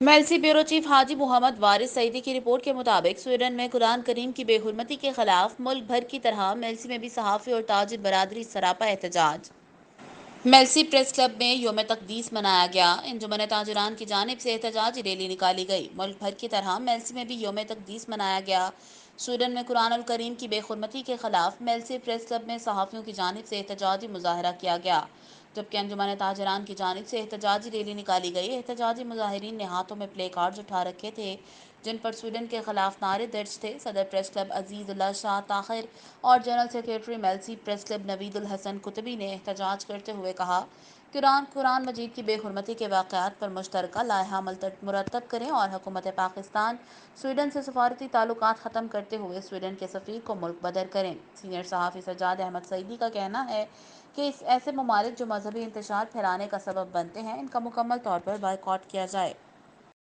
Mailsi bureau chief حاجی محمد وارث سعیدی کی report کے مطابق سویڈن میں قرآن کریم کی بے حرمتی کے خلاف ملک بھر کی طرح میلسی میں بھی صحافی اور تاجر برادری سراپا احتجاج۔ میلسی پریس کلب میں یوم تقدیس منایا گیا۔ انجمن تاجران کی جانب سے احتجاجی ریلی نکالی گئی۔ ملک بھر کی طرح میلسی میں بھی یوم تقدیس منایا گیا۔ سویڈن میں قرآن الکریم کی بے حرمتی کے خلاف میلسی پریس کلب میں صحافیوں کی جانب سے احتجاجی مظاہرہ کیا گیا، جبکہ انجمن تاجران کی جانب سے احتجاجی ریلی نکالی گئی۔ احتجاجی مظاہرین نے ہاتھوں میں پلے کارڈز اٹھا رکھے تھے جن پر سویڈن کے خلاف نعرے درج تھے۔ صدر press club Azizullah Shah Tahir اور general secretary Mailsi press club Naveed Ulhassan Qutbi نے احتجاج کرتے ہوئے کہا کہ قرآن مجید کی بے حرمتی کے واقعات پر مشترکہ لائحہ مرتب کریں اور حکومت پاکستان سویڈن سے سفارتی تعلقات ختم کرتے ہوئے سویڈن کے سفیر کو ملک بدر کریں۔ سینئر صحافی سجاد احمد سعیدی کا کہنا ہے کہ ایسے ممالک جو مذہبی انتشار پھیلانے کا سبب بنتے ہیں ان کا مکمل طور پر بائیکاٹ کیا جائے۔